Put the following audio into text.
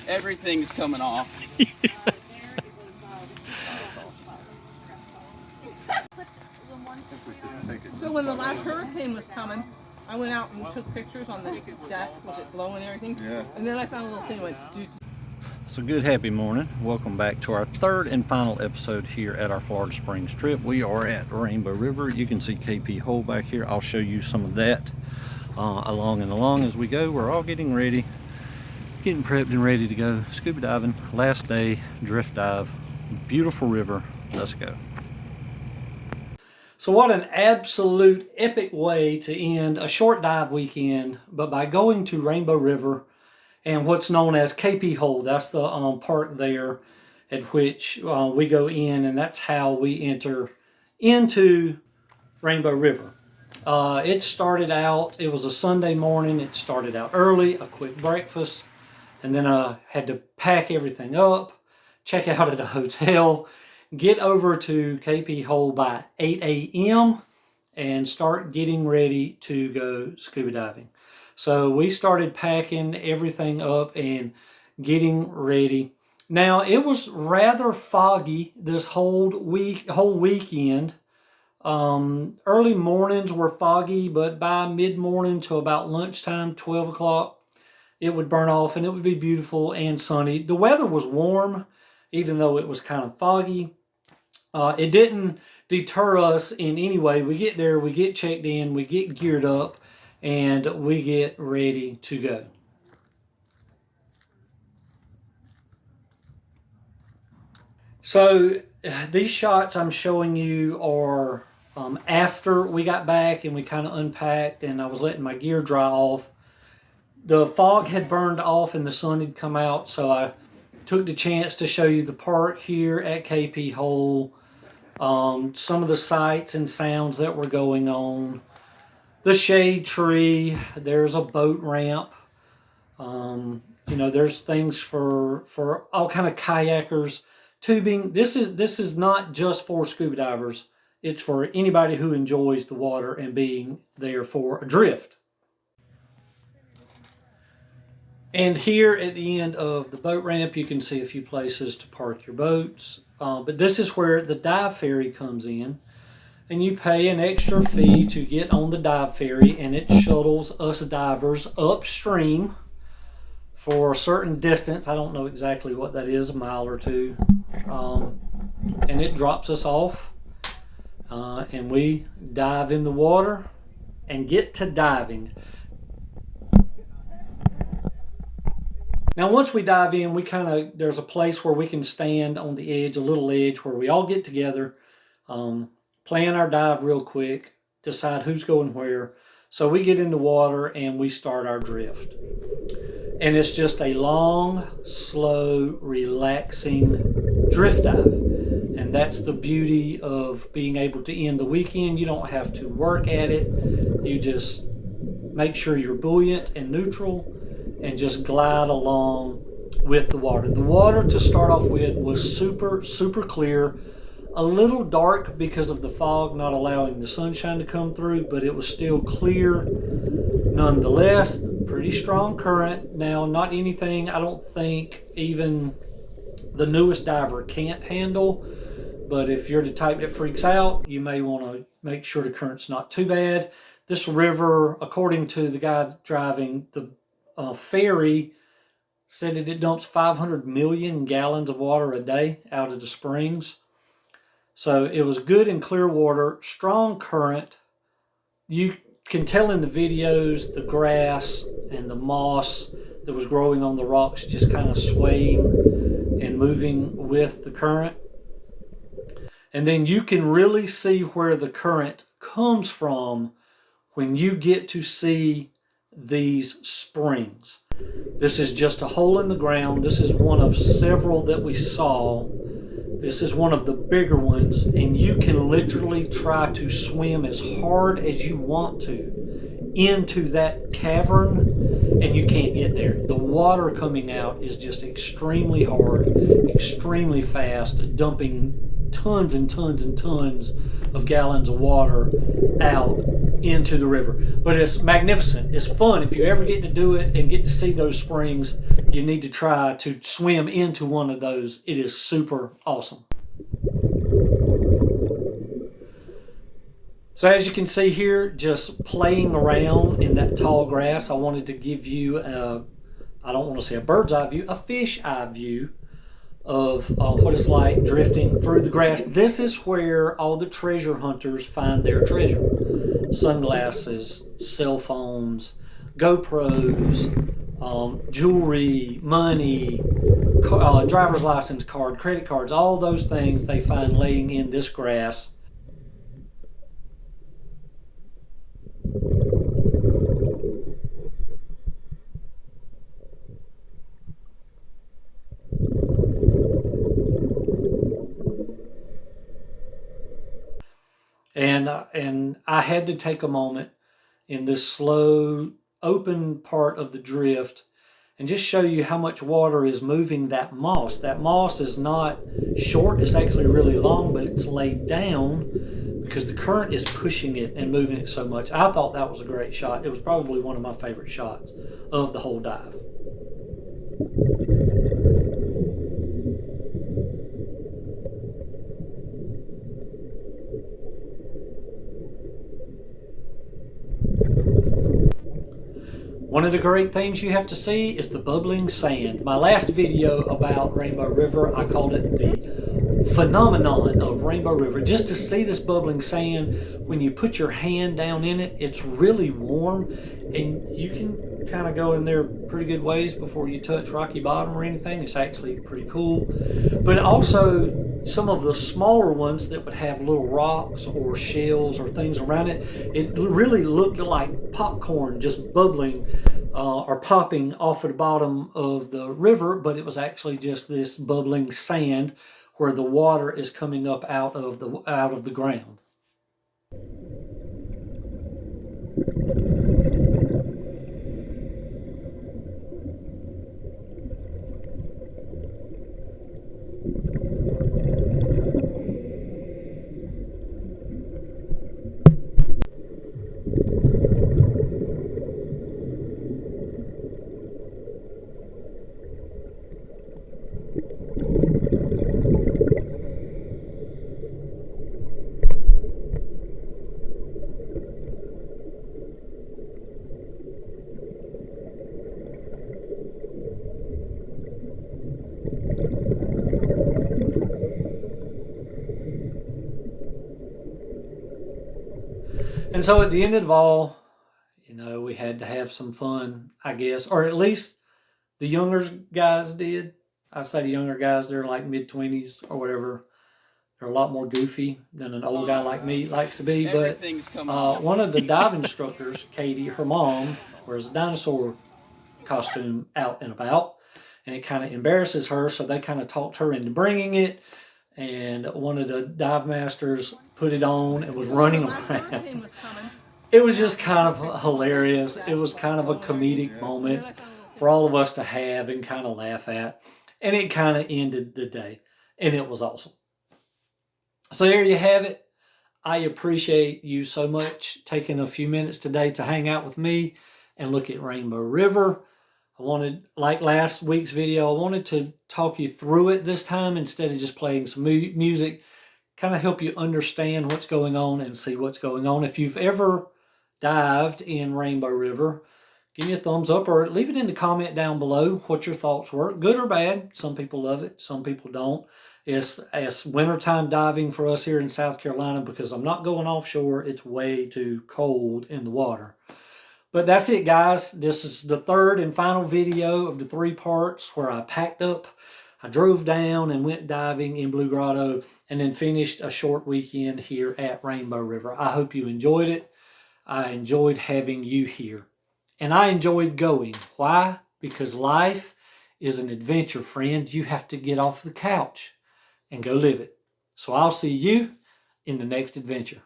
Everything's coming off. So when the last hurricane was coming, I went out and took pictures on the deck with it blowing and everything. Yeah. And then I found a little thing like, dude. So good happy morning. Welcome back to our third and final episode here at our Florida Springs trip. We are at Rainbow River. You can see KP Hole back here. I'll show you some of that along as we go. We're all getting ready, getting prepped and ready to go scuba diving. Last day, drift dive, beautiful river. Let's go. So what an absolute epic way to end a short dive weekend, but by going to Rainbow River and what's known as KP Hole. That's the part there at which we go in, and that's how we enter into Rainbow River. It started out, it was a Sunday morning. It started out early, a quick breakfast, and then I had to pack everything up, check out at a hotel, get over to KP Hole by 8 a.m. and start getting ready to go scuba diving. So we started packing everything up and getting ready. Now it was rather foggy this whole weekend. Early mornings were foggy, but by mid-morning to about lunchtime, 12 o'clock, it would burn off and it would be beautiful and sunny. The weather was warm, even though it was kind of foggy. It didn't deter us in any way. We get there, we get checked in, we get geared up, and we get ready to go. So these shots I'm showing you are after we got back and we kind of unpacked and I was letting my gear dry off. The fog had burned off and the sun had come out, so I took the chance to show you the park here at KP Hole, some of the sights and sounds that were going on, the shade tree, there's a boat ramp, you know, there's things for all kind of kayakers, tubing. This is not just for scuba divers. It's for anybody who enjoys the water and being there for a drift. And here at the end of the boat ramp, you can see a few places to park your boats. But this is where the dive ferry comes in. And you pay an extra fee to get on the dive ferry, and it shuttles us divers upstream for a certain distance. I don't know exactly what that is, a mile or two. And it drops us off. And we dive in the water and get to diving. Now, once we dive in, there's a place where we can stand on the edge, a little edge, where we all get together, plan our dive real quick, decide who's going where. So we get in the water and we start our drift. And it's just a long, slow, relaxing drift dive. And that's the beauty of being able to end the weekend. You don't have to work at it. You just make sure you're buoyant and neutral and just glide along with the water. The water, to start off with, was super, super clear. A little dark because of the fog not allowing the sunshine to come through, but it was still clear nonetheless. Pretty strong current. Now, not anything I don't think even the newest diver can't handle, but if you're the type that freaks out, you may want to make sure the current's not too bad. This river, according to the guy driving the ferry, said that it dumps 500 million gallons of water a day out of the springs. So it was good and clear water, strong current. You can tell in the videos the grass and the moss that was growing on the rocks just kind of swaying and moving with the current. And then you can really see where the current comes from when you get to see these springs. This is just a hole in the ground. This is one of several that we saw. This is one of the bigger ones, and you can literally try to swim as hard as you want to into that cavern, and you can't get there. The water coming out is just extremely hard, extremely fast, dumping tons and tons and tons of gallons of water out into the river. But it's magnificent. It's fun. If you ever get to do it and get to see those springs, you need to try to swim into one of those. It is super awesome. So as you can see here, just playing around in that tall grass, I wanted to give you I don't want to say a bird's eye view, a fish eye view of what it's like drifting through the grass. This is where all the treasure hunters find their treasure. Sunglasses, cell phones, GoPros, jewelry, money, driver's license card, credit cards, all those things they find laying in this grass. And I had to take a moment in this slow, open part of the drift and just show you how much water is moving that moss. That moss is not short, it's actually really long, but it's laid down because the current is pushing it and moving it so much. I thought that was a great shot. It was probably one of my favorite shots of the whole dive. One of the great things you have to see is the bubbling sand. My last video about Rainbow River, I called it the phenomenon of Rainbow River. Just to see this bubbling sand, when you put your hand down in it, it's really warm, and you can kind of go in there pretty good ways before you touch rocky bottom or anything. It's actually pretty cool. But also, some of the smaller ones that would have little rocks or shells or things around it, it really looked like popcorn just bubbling or popping off of the bottom of the river, but it was actually just this bubbling sand where the water is coming up out of the ground. And so at the end of it all, we had to have some fun, I guess, or at least the younger guys did. I say the younger guys, they're like mid-20s or whatever. They're a lot more goofy than an old guy like me likes to be. But one of the dive instructors, Katie, her mom, wears a dinosaur costume out and about, and it kind of embarrasses her, so they kind of talked her into bringing it. And one of the dive masters put it on and was running around. It was just kind of hilarious. It was kind of a comedic moment for all of us to have and kind of laugh at. And it kind of ended the day. And it was awesome. So there you have it. I appreciate you so much taking a few minutes today to hang out with me and look at Rainbow River. I wanted, like last week's video, I wanted to talk you through it this time instead of just playing some music, kind of help you understand what's going on and see what's going on. If you've ever dived in Rainbow River, give me a thumbs up or leave it in the comment down below what your thoughts were, good or bad. Some people love it, some people don't. It's wintertime diving for us here in South Carolina because I'm not going offshore. It's way too cold in the water. But that's it, guys. This is the third and final video of the 3 parts where I packed up, I drove down and went diving in Blue Grotto, and then finished a short weekend here at Rainbow River. I hope you enjoyed it. I enjoyed having you here. And I enjoyed going. Why? Because life is an adventure, friend. You have to get off the couch and go live it. So I'll see you in the next adventure.